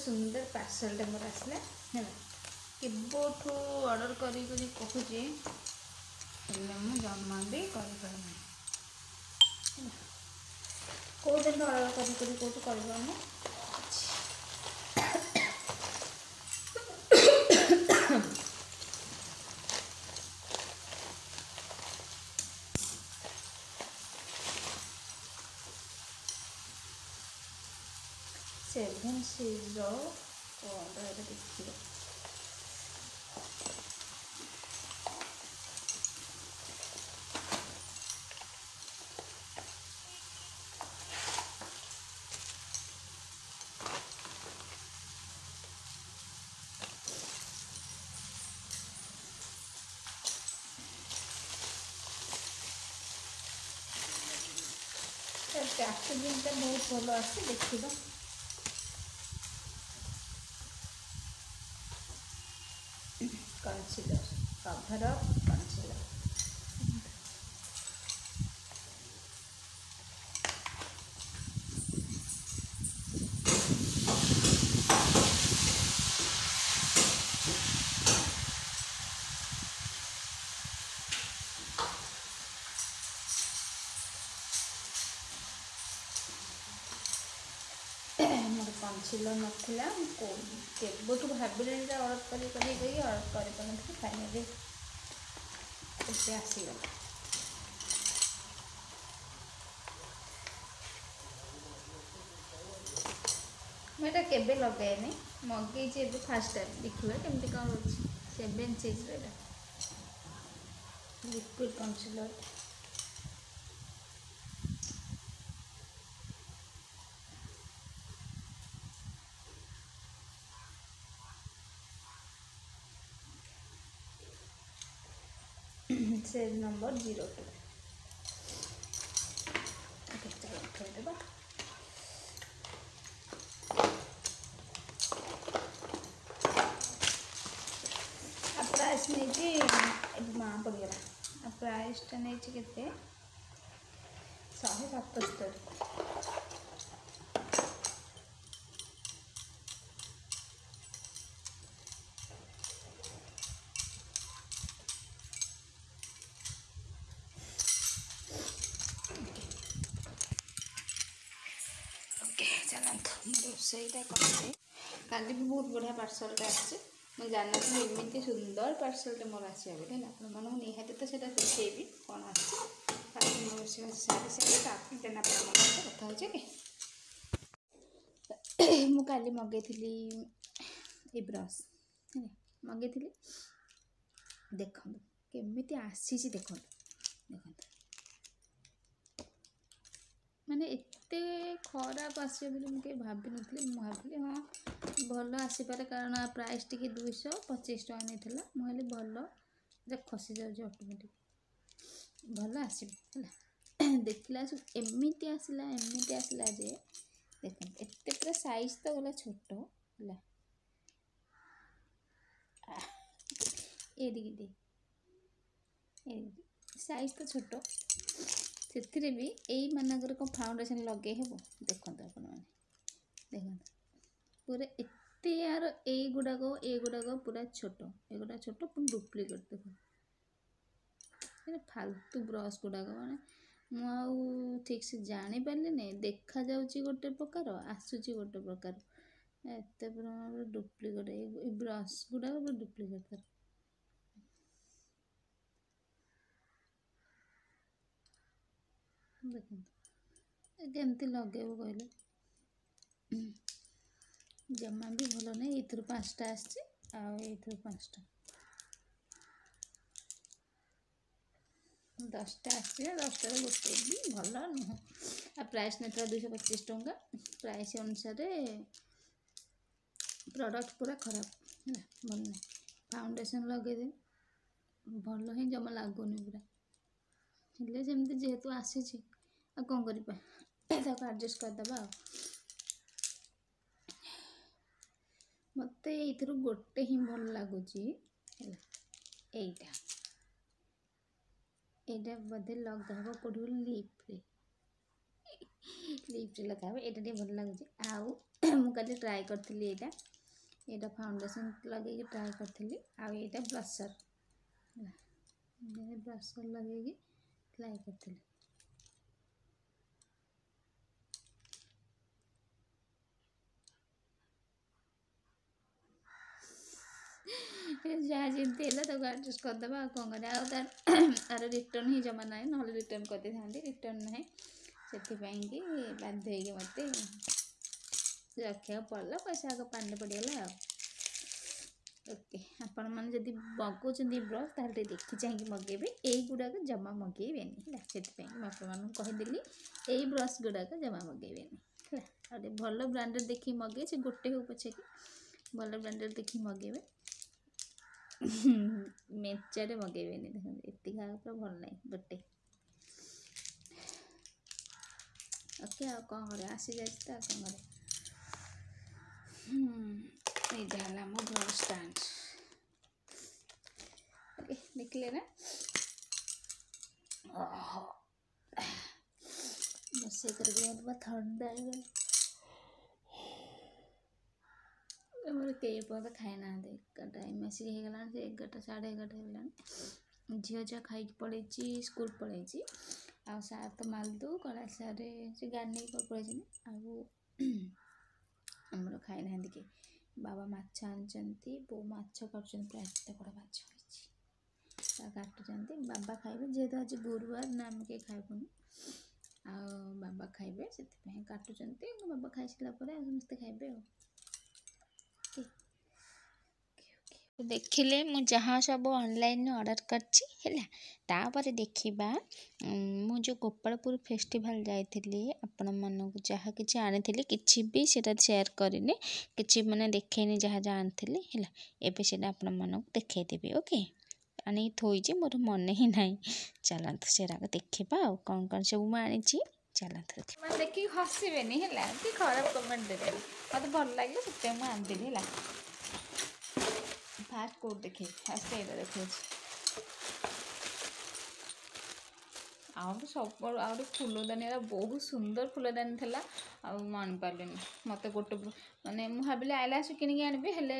सुंदर पार्सलटे मोर आसला है केबठू ऑर्डर करी कहूँ मु जमा भी कर कौन ऑर्डर करी कौटू कर सेभेन सीज ऑर्डर देखिए पैकेजिंग बहुत भल आसे देखा कंसीलर कवर अप कंसीलर मोर कंसीलर नाला केबठू भाविले ऑर्डर करी ऑर्डर कर फाइनाली आसीगला मुझे केबे लगेनि मगेची फास्ट टाइम देखिए केमती कौन रोचे 7 सीज लिक्विड कंसीलर सेज नंबर 02 ओके चलो उठेदेबा प्राइस नहीं माँ पड़गला प्राइसटा नहीं के 177 रोसईटा कर काली भी बहुत बढ़िया पार्सलटा आसी जानी एमती सुंदर पार्सलटे मोर आसा बोली आपको निहाती तो सीटा देखी कौन आसी रोसे सारी सारी आपकी देना कथा हो कि काली मगेली ब्रश मगेली देखो केमी आसी देखो देखो माने एते खराब आसे मुझे भाभी नी भाविली हाँ भल आसपे कारण प्राइस टी 225 टका नहीं मुझे भल खसी जाऊँ ऑटोमेटिक भल आसला देखला एमती आसला जे देख एत पूरा साइज तो गला छोट है ये साइज तो छोट से भी यही मानकर कौन फाउंडेशन लगे हे देखते आपने देखते पूरा एत यार युड़ाक पूरा छोट एगुड़ा छोट पुणी डुप्लिकेट देखो फालतू ब्रश गुड़ाक माने मु ठीक से जानी पारे नहीं देखा जाऊँगी गोटे प्रकार आसूची गोटे प्रकार एत पूरा डुप्लिकेट ब्रश गुड़ाक पूरा डुप्लिकेट देखते केमती लगे कहले जमा भी भल नहीं ये 5टा आसर 5टा 10टा आसर 10टा गोटे भी भल नुह आ प्राइस नहीं 225 टका प्राइस अनुसार प्रोडक्ट पूरा खराब है भल नहीं फाउंडेशन लगे भल ही जमा लगुनि पूरा हेल्ले जमती जेहेतु आसी कौन कर एडजस्ट करदे मत ये गोटे ही भल लगुच यहाँ बोधे लगा कौट लिप्रे लिप्स लगा ये भल लगुच आउ मुझे ट्राए करी यहाँ फाउंडेशन लगे ट्राए करी आईटा ब्लशर ब्लशर लगे ट्राए करी जहाँ जमी है तो एडजस्ट करदे आ कौन कर आर रिटर्न ही जमा ना ना रिटर्न करदे था रिटर्न ना से बाध्य मत रखा पड़ा पैसा आग पानी पड़गला ओके आपण मैंने जब मगाऊँ ब्रश ताल देखी चाहिए मगेबे गुड़ाक जमा मगेबे से आपदेली यही ब्रश गुड़ाक जमा मगेबे है भल ब्रांडेड देखी मगे से गोटे हो पछे कि भल ब्रांडेड देखी मगेबे मेचारे मगेबे देखते एति पूरा भल ना गोटे ओके आ कौन कर आसी जाए तो कौन कर ये मो ब्रश स्टैंड ओके देखले ना बस कर ठंडा कई पर्यटन खाई ना टाइम आसिक होगा 11 साढ़े 11 हो झील जा खाई पड़े स्कूल पड़े आ सार तो मालदू कला सारे से गाड़ी नहीं पड़े आमर खाई ना कि बाबा माछ आनी बो माछ कर एत बड़ माछ काटुंट बाबा खाइबे जेहेतु आज गुरुवार ना आम कहीं खाइबुन आ बाबा खाइबे से काटुंट बाबा खाई सारापर समस्ते खाइबे देखिले मु जहाँ सब ऑनलाइन ऑर्डर करपर देखा मु जो गोपालपुर फेस्टिवल जाइली आपण मानक जहाँ कि आनी कि भी सेटा शेयर करनी कि मैंने देखेनी जहाँ जहाँ आनी है एबे से आपण मानक देखदेवी ओके आनी थोड़ी मोर मन ही ना चलत से देखा कौन कौन सब मुझे चलत देखिए हसबेनि खराब कमेंट देते मत भल लगे से मुझे आनी फास्ट कोड देखे फास्ट ये देखे सब आ फूलदानी बहुत सुंदर फूलदानी थी आनी पारे मत गोटे मानने मुझे भाविली आईलाश किणी आनबी हेले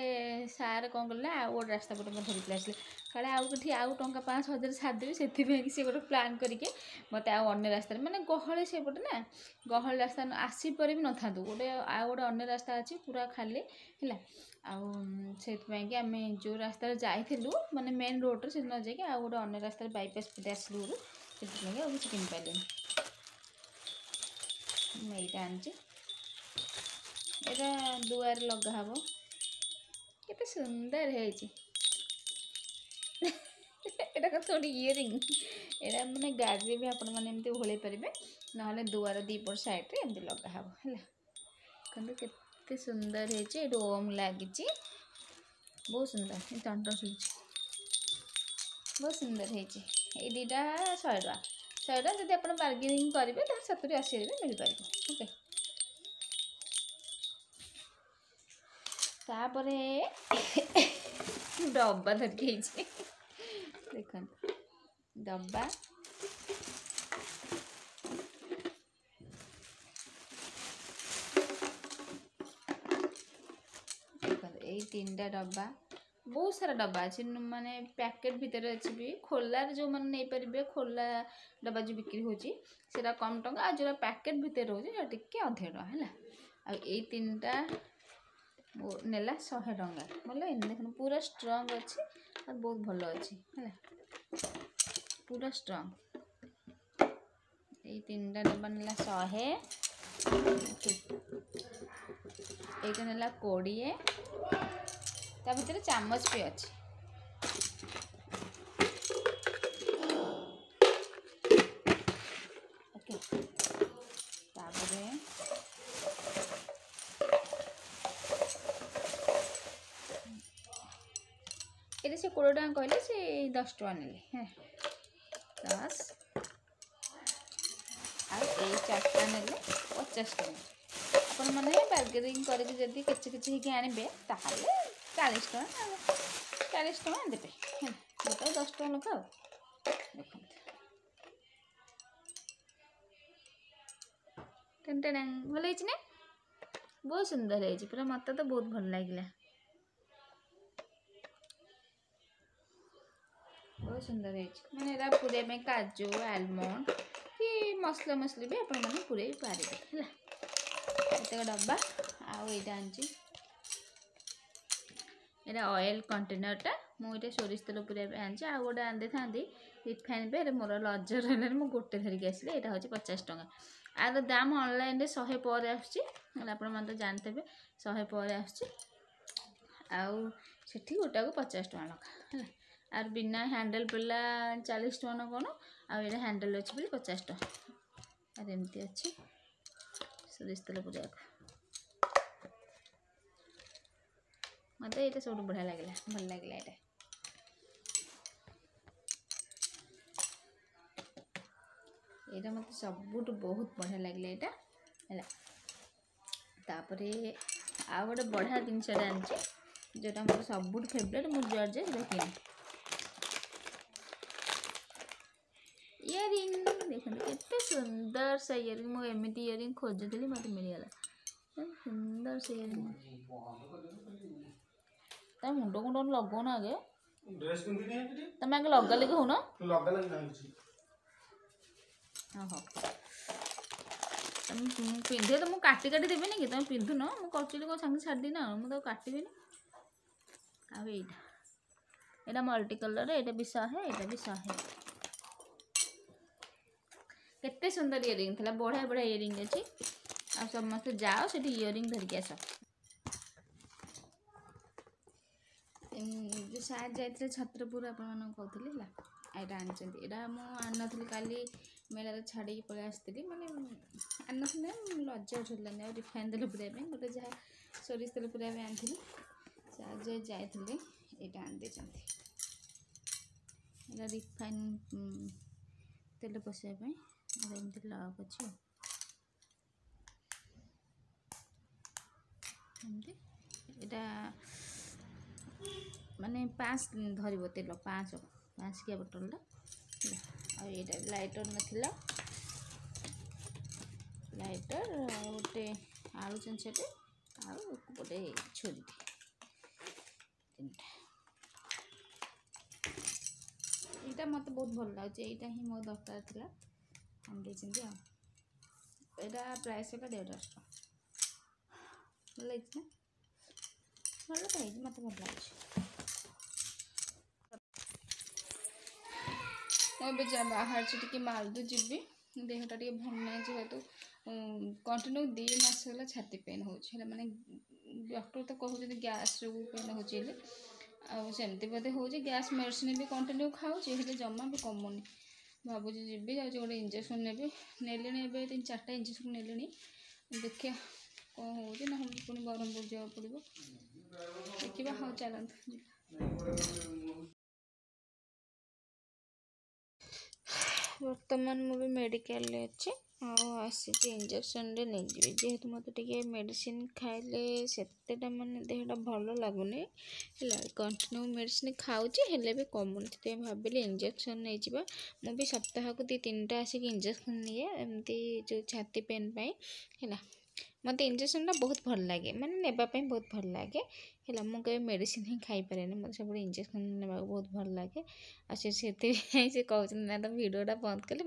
सार कौन कले आ गोटे रास्ता पटे धरिक आसले काले आउ कि आउ टा 5,000 छाड़देवी से गोटे प्लां करके मत आने रास्ता मानने गहली से पटे ना गहली रास्ता आसीपर भी न था गोटे आ गोटे अन्य रास्ता अच्छी पूरा खाली है आम जो रास्ता जाइलु माने मेन रोड से न जाकि आ गोटे अन्य रास्ता बाईपास पटे आसलु से किसी किन पारे मुझे आनी यहाँ दुआर लगा हम केते सुंदर है एटा थोड़ी इयरिंग एटा माने गाड़ी भी आपण मैंने एमती ओहल पारे ना दुआर दीपट साइड एमती लगा हम है केते सुंदर है ओम लगी बहुत सुंदर टन टन बहुत सुंदर है ये दीटा 100 टका जब आप बार्गेनिंग करेंगे तो 70-80 मिल पार ओके तापर डब्बा धरिकी देख डब्बा ये 3टा डब्बा बहुत सारा डब्बा अच्छे माने पैकेट भितर अच्छी भी खोलार जो मैंने नहीं पारे खोला डब्बा जो बिक्री होता कम टंका जो पैकेट भितर रोचे टे अधिक टका है आई 3टा नेला 100 टंका बोले देख पूरा स्ट्रंग अच्छी और बहुत भल अच्छी है पूरा स्ट्रंग ये 3टा डब्बा नेला 100 ये नेला 20 ता भीतर चामच भी अच्छी ओके तापरे ये से 20 टका कहले से 10 टका नेले 10 और ये 4टा नेले 50 टका आपण मैंने बार्गेनिंग करके जदि किसी आनबे ताहले 40 टका देते गोटे 10 टका लगा देख टेन टेन भल है ना बहुत सुंदर है पूरा मत तो बहुत भल लगे बहुत सुंदर है मैंने पूरे काजू आलमंड कि मसला मसली भी आपण मैंने पूरे पारे है एतक डब्बा आईटा आनी यहाँ ऑयल कंटेनरटा मुझे सोरिष तेल पूरा आनी आ गोटे आनी था रिफाइन पे मोर लजर है मुझे गोटे धरिकी आसली यहाँ हूँ 50 टଙ୍କା आर दाम ऑनलाइन रे 100 पर आसमें तो जानते 100 पर आठी गोटा को 50 टଙ୍କା लखा है आर बिना हैंडल पड़ा 40 टଙ୍କା न कौन आर हैंडल अच्छे बोली 50 टଙ୍କା आर एमती अच्छे सोरिष तेल पूरा मत ये सब बढ़िया लगे भल लगे यहाँ यहाँ मत सबुठ बहुत बढ़िया लगे यहाँ है तापर आ गए बढ़िया जिनसा आनी जोटा मोर सबुठ फेवरेट मुझे जर्जे किनी इयरिंग देखते के सुंदर सा इयरिंग मुझे एमती इयरिंग खोजुली मत मिलगला सुंदर से इयरिंग तुम मुंड मुंड लगौन आगे तुम आगे लगा लगे हो तुम पिंधे तो मुझे काटी काटी देवी कि तुम पिंधुन मुझे कचुली कौन सांगे छाड़ी ना मुझे काटबी आईटा मल्टी कलर यहाँ भी 100 यहाँ भी 100 केते सुंदर इयरिंग थी बढ़िया बढ़िया इयरिंग अच्छी आ समस्त जाओ से इयरिंग धरिकी आस जो सार जाते छत्रपुर आपन कहते यहाँ आनी यहाँ मुझे काली मेला छाड़ी पलि आसती मैंने आनी लज्जा उठलानी रिफाइन तेल पूरा गोटे जहाँ सोरिष तेल पूरा आनी सार जाते यहाँ आनी यहाँ रिफाइन तेल पशापी एमती लक अच्छे यहाँ माने 5 धरब तेल 5 किया बोतलटा ये लाइटर नाला लाइटर गोटे आलू चंचाटे आ गोटे छुरी यहाँ मत बहुत भल लगे यहाँ ही मो दरकार था आनी यहाँ प्राइस है 150 भल भल तो मत भल लगे मुझे जा बाहर से टी मालदू जीवी देहटा टे भल ना जेहेतु कंटिन्यू 2 मास है छाती पेन हो माने डॉक्टर तो कहते गैस जो पेन होमती बोधे हो गैस मेडिसिन भी कंटिन्यू खाऊँ जमा भी कमुनी भावुँ जी गोटे इंजेक्शन ने ने 3-4टा इंजेक्शन ने देखिए कौन हो ना पुणी ब्रह्मपुर जावा पड़ो देखा हाँ चलते बर्तमान मुझे मेडिकल अच्छे आसी इंजेक्शन नहीं जी जेहेतु मत टे मेडिसिन खाइले सेटा माने देहटा भल लगुनि कंटिन्यू मेडिसिन खाऊँचे हेले भी कमुनी भाविली इंजेक्शन नहीं जावा मुझे सप्ताह को 2-3टा आसिक इंजेक्शन निए एमती जो छाती पेन पाई है मत इंजेक्शन बहुत भल लगे माने नेबापी बहुत भल लगे है मुझे मेडिसिन ही खाई पारे मत सब इंजेक्शन ने बहुत भल लगे आ से कहते ना तो भिडियोटा बंद कले